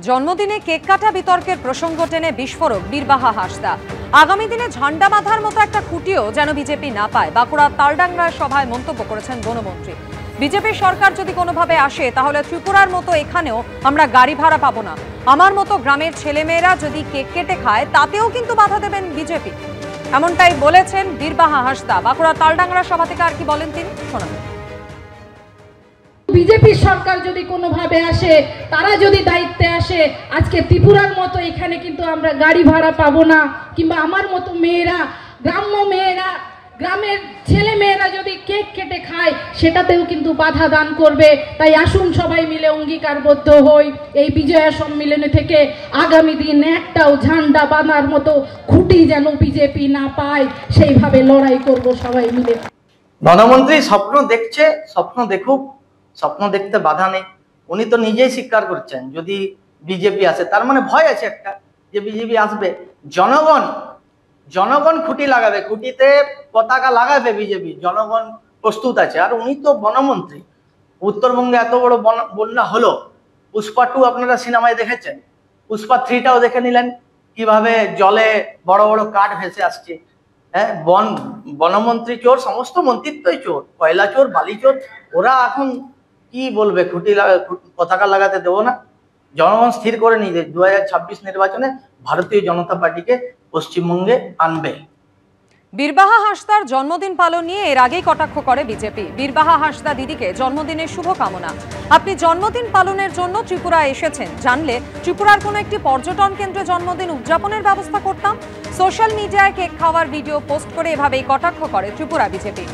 জন্মদিনে কেক কাটা বিতর্কের প্রসঙ্গ টেনে বিস্ফোরক বীরবাহা হাঁসদা। আগামী দিনে ঝান্ডা বাঁধার মতো একটা খুঁটিও যেন বিজেপি না পায়, বাঁকুড়ার তালডাংরার সভায় মন্তব্য করেছেন বনমন্ত্রী। বিজেপির সরকার যদি কোনোভাবে আসে তাহলে ত্রিপুরার মতো এখানেও আমরা গাড়ি ভাড়া পাবো না। আমার মতো গ্রামের ছেলেমেয়েরা যদি কেক কেটে খায় তাতেও কিন্তু বাধা দেবেন বিজেপি, এমনটাই বলেছেন বীরবাহা হাঁসদা। বাঁকুড়ার তালডাংরা সভা থেকে আর কি বলেন তিনি শোনাবেন। বিজেপি সরকার যদি কোনোভাবে আসে, তারা যদি দায়িত্বে আসে, আজকে ত্রিপুরার মতো এখানে কিন্তু আমরা গাড়ি ভাড়া পাবো না, কিংবা আমার মতো মেয়েরা, গ্রাম্য মেয়েরা, গ্রামের ছেলে মেয়েরা যদি কেক কেটে খায় সেটাতেও কিন্তু বাধা দান করবে। তাই আসুন সবাই মিলে অঙ্গীকারবদ্ধ হই, এই বিজয়া সম্মেলনে থেকে আগামী দিন একটাও ঝান্ডা বাঁধার মতো খুঁটি যেন বিজেপি না পায়, সেইভাবে লড়াই করব সবাই মিলে। প্রধানমন্ত্রী স্বপ্ন দেখছে, স্বপ্ন দেখুক, স্বপ্ন দেখতে বাধা নেই। উনি তো নিজেই স্বীকার করছেন যদি বিজেপি আসে, তার মানে ভয় আছে একটা যে বিজেপি আসবে। জনগণ খুঁটি লাগাবে, খুঁটিতে পতাকা লাগাবে বিজেপি, জনগণ প্রস্তুত আছে। আর উনি তো বনমন্ত্রী। উত্তরবঙ্গে এত বড় বন্যা হলো, পুষ্পা 2 আপনারা সিনেমায় দেখেছেন, পুষ্পা 3টাও দেখে নিলেন কিভাবে জলে বড় বড় কাঠ ভেসে আসছে। হ্যাঁ, বনমন্ত্রী চোর, সমস্ত মন্ত্রিত্বই চোর, কয়লা চোর, বালি চোর। ওরা এখন কি বলবে পতাকা লাগাতে দেবো না? জনগণ স্থির করে নিয়ে 2026 নির্বাচনে ভারতীয় জনতা পার্টিকে পশ্চিমবঙ্গে আনবে। বীরবাহা হাঁসদার জন্মদিন পালন নিয়ে এর আগেই কটাক্ষ করে বিজেপি। বীরবাহা হাঁসদা দিদিকে জন্মদিনের শুভকামনা। আপনি জন্মদিন পালনের জন্য ত্রিপুরা এসেছেন জানলে ত্রিপুরার কোনো একটি পর্যটন কেন্দ্রে জন্মদিন উদযাপনের ব্যবস্থা করতাম। সোশ্যাল মিডিয়ায় কেক খাওয়ার ভিডিও পোস্ট করে এভাবেই কটাক্ষ করে ত্রিপুরা বিজেপি।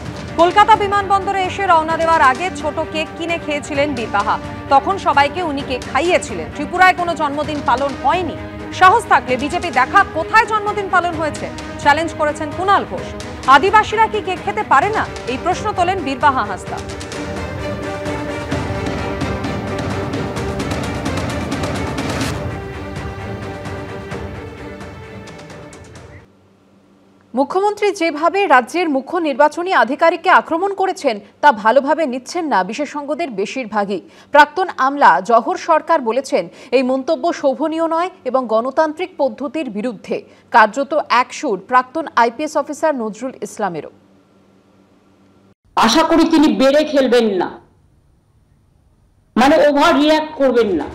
কলকাতা বিমানবন্দরে এসে রওনা দেওয়ার আগে ছোট কেক কিনে খেয়েছিলেন বীরবাহা, তখন সবাইকে উনি কেক খাইয়েছিলেন। ত্রিপুরায় কোনো জন্মদিন পালন হয়নি। সাহস থাকলে বিজেপি দেখা কোথায় জন্মদিন পালন হয়েছে, চ্যালেঞ্জ করেছেন কুণাল ঘোষ। আদিবাসীরা কি কেক খেতে পারে না, এই প্রশ্ন তোলেন বীরবাহা হাঁসদা। মুখ্যমন্ত্রী যেভাবে রাজ্যের মুখ্য নির্বাচনী আধিকারিককে আক্রমণ করেছেন তা ভালোভাবে নিচ্ছেন না বিশেষজ্ঞদের বেশিরভাগই। প্রাক্তন আমলা জহর সরকার বলেছেন এই মন্তব্য শোভনীয় নয় এবং গণতান্ত্রিক পদ্ধতির বিরুদ্ধে। কার্যত এক সুর প্রাক্তন আইপিএস অফিসার নজরুল ইসলামেরও। আশা করি তিনি বেড়ে খেলবেন না, মানে ওভার রিঅ্যাক্ট করবেন না।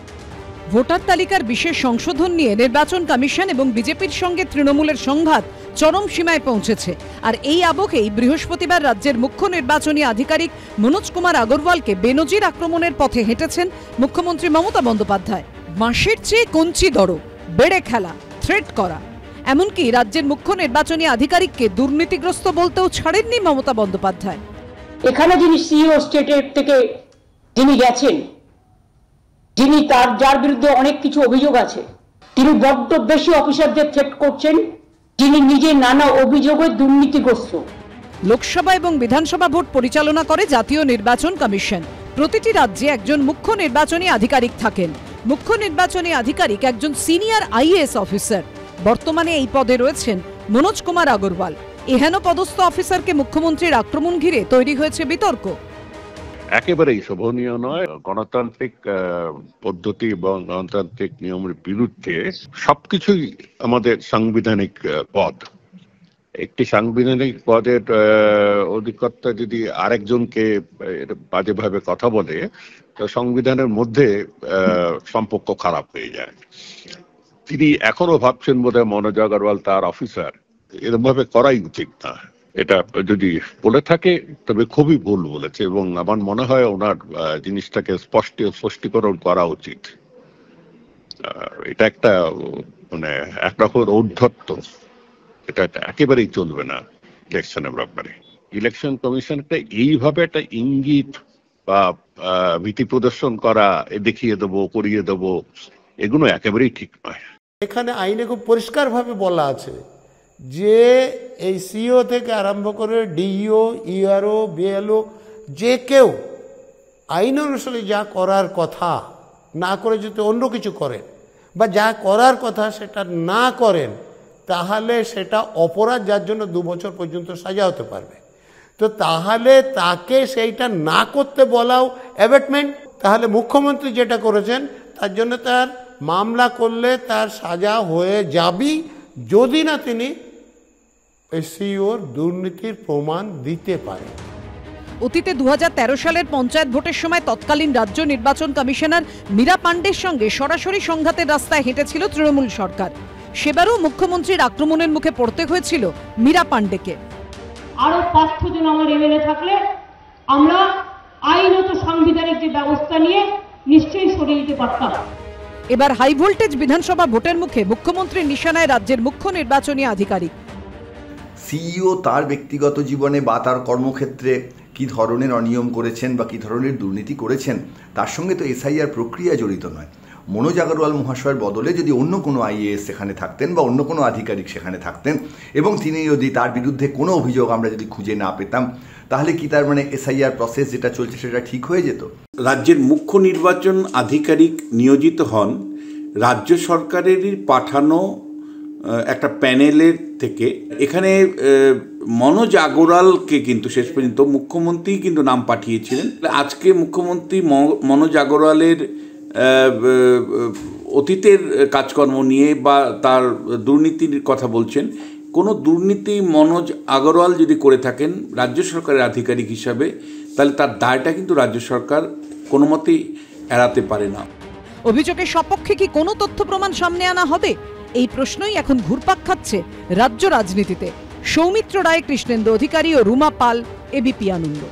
ভোটার তালিকার বিশেষ সংশোধন নিয়ে নির্বাচন কমিশন এবং বিজেপির সঙ্গে তৃণমূলের সংঘাত চরম সীমায় পৌঁছেছে। আর এই আবহেই বৃহস্পতিবার রাজ্যের মুখ্য নির্বাচনী আধিকারিক মনোজ কুমার আগরওয়ালকে বেনজির আক্রমণের পথে হেঁটেছেন মুখ্যমন্ত্রী মমতা বন্দ্যোপাধ্যায়। বাঁশের চেয়ে কঞ্চি দড়ো, বেড়ে খেলা, থ্রেট করা, এমনকি রাজ্যের মুখ্য নির্বাচনী আধিকারিককে দুর্নীতিগ্রস্ত বলতেও ছাড়েননি মমতা বন্দ্যোপাধ্যায়। এখানে যিনি সিইও স্টেটের থেকে যিনি গেছেন, যিনি যার বিরুদ্ধে অনেক কিছু অভিযোগ আছে, তিনি বড্ড বেশি অফিসারদের থ্রেট করছেন, যিনি নিজে নানা অভিযোগে দুর্নীতিগ্রস্ত। লোকসভা এবং বিধানসভা ভোট পরিচালনা করে জাতীয় নির্বাচন কমিশন। প্রতিটি রাজ্যে একজন মুখ্য নির্বাচনী আধিকারিক থাকেন। মুখ্য নির্বাচনী আধিকারিক একজন সিনিয়র আইএএস অফিসার। বর্তমানে এই পদে রয়েছেন মনোজ কুমার আগরওয়াল। এহেন পদস্থ অফিসারকে মুখ্যমন্ত্রীর আক্রমণ ঘিরে তৈরি হয়েছে বিতর্ক। একেবারেই শোভনীয় নয়। গণতান্ত্রিক পদ্ধতি এবং গণতান্ত্রিক নিয়মের বিরুদ্ধে। সবকিছুই আমাদের সাংবিধানিক পদ। একটি সাংবিধানিক পদের অধিকর্তা যদি আরেকজনকে বাজেভাবে কথা বলে তো সংবিধানের মধ্যে সম্পর্ক খারাপ হয়ে যায়। তিনি এখনো ভাবছেন বোধহয় মনোজ আগরওয়াল তার অফিসার, এরকম ভাবে করাই উচিত না। এটা যদি বলে থাকে তবে খুবই ভুল বলেছে এবং আমার মনে হয় ওনার জিনিসটাকে স্পষ্টীকরণ করা উচিত। এটা একটা মানে একরকম ঔদ্ধত্য, এটা একেবারেই চলবে না ইলেকশনের ব্যাপারে। ইলেকশন কমিশনটা এইভাবে একটা ইঙ্গিত বা ভীতি প্রদর্শন করা, দেখিয়ে দেবো, করিয়ে দেবো, এগুলো একেবারেই ঠিক নয়। এখানে আইনে খুব পরিষ্কারভাবে বলা আছে যে এই সিও থেকে আরম্ভ করে ডিইও, ইআরও, বিএলও যে কেউ আইন অনুসারে যা করার কথা না করে যদি অন্য কিছু করেন বা যা করার কথা সেটা না করেন তাহলে সেটা অপরাধ, যার জন্য 2 বছর পর্যন্ত সাজা হতে পারবে। তো তাহলে তাকে সেইটা না করতে বলাও অ্যাবেটমেন্ট। তাহলে মুখ্যমন্ত্রী যেটা করেছেন তার জন্য তার মামলা করলে তার সাজা হয়ে যাবেই, যদি না তিনি সিইওর দুর্নীতির প্রমাণ দিতে পারে। অতীতে 2013 সালের পঞ্চায়েত ভোটের সময় তৎকালীন রাজ্য নির্বাচন কমিশনার মীরা পাণ্ডের সঙ্গে সরাসরি সংঘাতের রাস্তায় হেঁটেছিল তৃণমূল সরকার। সেবারও মুখ্যমন্ত্রীর আক্রমণের মুখে পড়তে হয়েছিল মীরা পাণ্ডেকে। আরো 5 জন আমার এমএলএ থাকলে আমরা আইনত সাংবিধানিক যে ব্যবস্থা নিয়ে নিশ্চয়ই সরিয়ে দিতে পারতাম। এবার হাই ভোল্টেজ বিধানসভা ভোটের মুখে মুখ্যমন্ত্রীর নিশানায় রাজ্যের মুখ্য নির্বাচনী আধিকারিক। সিইও তার ব্যক্তিগত জীবনে বা তার কর্মক্ষেত্রে কি ধরনের অনিয়ম করেছেন বা কি ধরনের দুর্নীতি করেছেন তার সঙ্গে তো এসআইআর প্রক্রিয়া জড়িত নয়। মনোজ আগরওয়াল মহাশয়ের বদলে যদি অন্য কোনো আইএএস সেখানে থাকতেন বা অন্য কোনো আধিকারিক সেখানে থাকতেন এবং তিনি যদি তার বিরুদ্ধে কোনো অভিযোগ আমরা যদি খুঁজে না পেতাম, তাহলে কি তার মানে এসআইআর প্রসেস যেটা চলছে সেটা ঠিক হয়ে যেত? রাজ্যের মুখ্য নির্বাচন আধিকারিক নিয়োজিত হন রাজ্য সরকারেরই পাঠানো একটা প্যানেলের থেকে। এখানে মনোজ আগরওয়ালকে কিন্তু শেষ পর্যন্ত মুখ্যমন্ত্রী কিন্তু নাম পাঠিয়েছিলেন। আজকে মুখ্যমন্ত্রী মনোজ আগরওয়ালের অতীতের কাজকর্ম নিয়ে বা তার দুর্নীতির কথা বলছেন। কোনো দুর্নীতি মনোজ আগরওয়াল যদি করে থাকেন রাজ্য সরকারের আধিকারিক হিসাবে, তাহলে তার দায়টা কিন্তু রাজ্য সরকার কোনো মতেই এড়াতে পারে না। অভিযোগের সপক্ষে কি কোনো তথ্য প্রমাণ সামনে আনা হবে? এই প্রশ্নই এখন ঘুরপাক খাচ্ছে রাজ্য রাজনীতিতে। সৌমিত্র রায়, কৃষ্ণেন্দু অধিকারী ও রুমা পাল, এবিপি আনন্দ।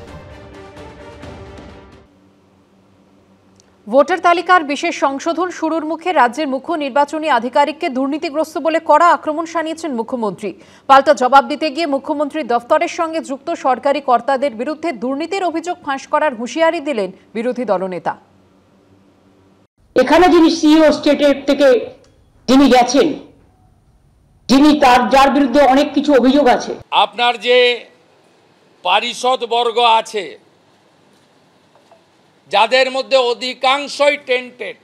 ভোটার তালিকার বিশেষ সংশোধন শুরুর মুখে রাজ্যের মুখ্য নির্বাচনী আধিকারিককে দুর্নীতিগ্রস্ত বলে কড়া আক্রমণ শানিয়েছেন মুখ্যমন্ত্রী। পাল্টা জবাব দিতে গিয়ে মুখ্যমন্ত্রীর দফতরের সঙ্গে যুক্ত সরকারি কর্তাদের বিরুদ্ধে দুর্নীতির অভিযোগ ফাঁস করার হুঁশিয়ারি দিলেন বিরোধী দলনেতা। এখানে যিনি সিইও স্টেটের থেকে যিনি গেছেন, যিনি যার বিরুদ্ধে অনেক কিছু অভিযোগ আছে, আপনার যে পারিষদ বর্গ আছে যাদের মধ্যে অধিকাংশই টেন্টেড।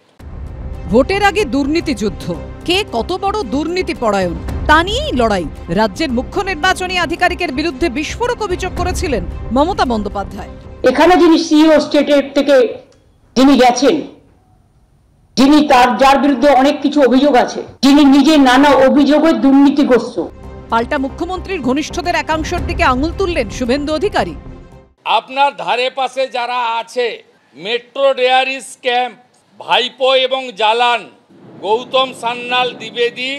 ভোটের আগে দুর্নীতি যুদ্ধ, কে কত বড় দুর্নীতি পরায়ণ তা নিয়েই লড়াই। রাজ্যের মুখ্য নির্বাচনী আধিকারিকের বিরুদ্ধে বিস্ফোরক অভিযোগ করেছিলেন মমতা বন্দ্যোপাধ্যায়। এখানে যিনি সিইও স্টেটের থেকে যিনি গেছেন, যিনি যার বিরুদ্ধে অনেক কিছু অভিযোগ আছে, যিনি নিজে নানা অভিযোগে দুর্নীতিগ্রস্ত। পাল্টা মুখ্যমন্ত্রীর ঘনিষ্ঠদের একাংশের দিকে আঙুল তুললেন শুভেন্দু অধিকারী। আপনার ধারে পাশে যারা আছে, মেট্রো ডেয়ারি স্ক্যাম, ভাইপো এবং জালান, গৌতম সান্যাল দ্বিবেদী,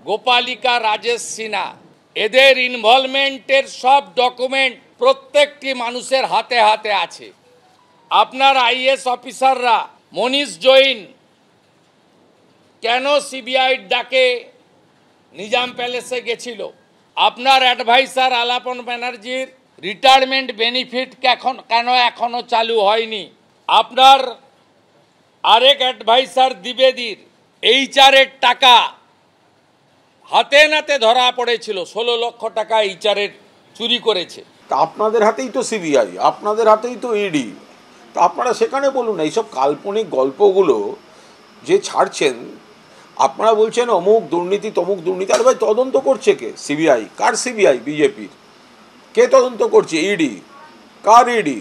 গোপালিকা রাজেশ সিনহা, এদের ইনভলভমেন্টের সব ডকুমেন্ট প্রত্যেকটি মানুষের হাতে হাতে আছে। আপনার আইএস অফিসাররা মনীষ জৈন কেন সিবিআইর ডাকে নিজাম প্যালেসে গেছিল? আপনার অ্যাডভাইসার আলাপন ব্যানার্জির রিটায়ারমেন্ট বেনিফিট কেন এখনো চালু হয়নি? আপনার আরেক অ্যাডভাইসার দ্বিবেদীর এইচআরের টাকা হাতে নাতে ধরা পড়েছিল, 16 লক্ষ টাকা এইচআরের চুরি করেছে। তা আপনাদের হাতেই তো সিবিআই, আপনাদের হাতেই তো ইডি। তা আপনারা সেখানে বলুন, এইসব কাল্পনিক গল্পগুলো যে ছাড়ছেন, আপনারা বলছেন অমুক দুর্নীতি তমুক দুর্নীতি। আরে ভাই, তদন্ত করছে কে? সিবিআই। কার সিবিআই? বিজেপির। কে তদন্ত করছে? ইডি। কার ইডি?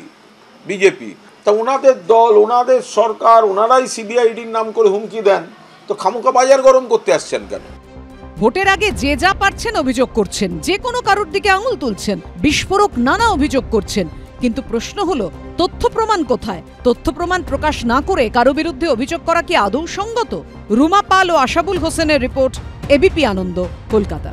বিজেপি। তা ওনাদের দল, ওনাদের সরকার, ওনারাই সিবিআইডির নাম করে হুমকি দেন, তো খামোকা বাজার গরম করতে আসছেন কেন? ভোটের আগে যে যা পারছেন অভিযোগ করছেন, যে কোনো কারোর দিকে আঙুল তুলছেন, বিস্ফোরক নানা অভিযোগ করছেন। কিন্তু প্রশ্ন হলো, তথ্য প্রমাণ কোথায়? তথ্য প্রমাণ প্রকাশ না করে কারো বিরুদ্ধে অভিযোগ করা কি আদৌ সঙ্গত? রুমা পাল ও আশাবুল হোসেনের রিপোর্ট, এবিপি আনন্দ, কলকাতা।